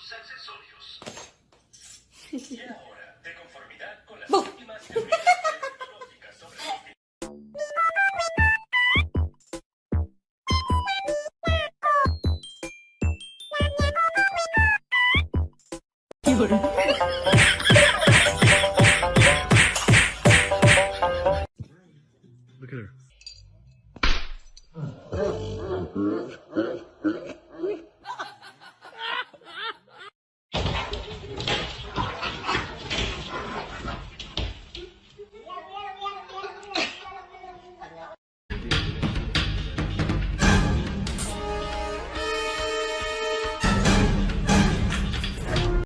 sus accesorios. Y ahora, de conformidad con las últimas teorías tecnológicas sobre Yun.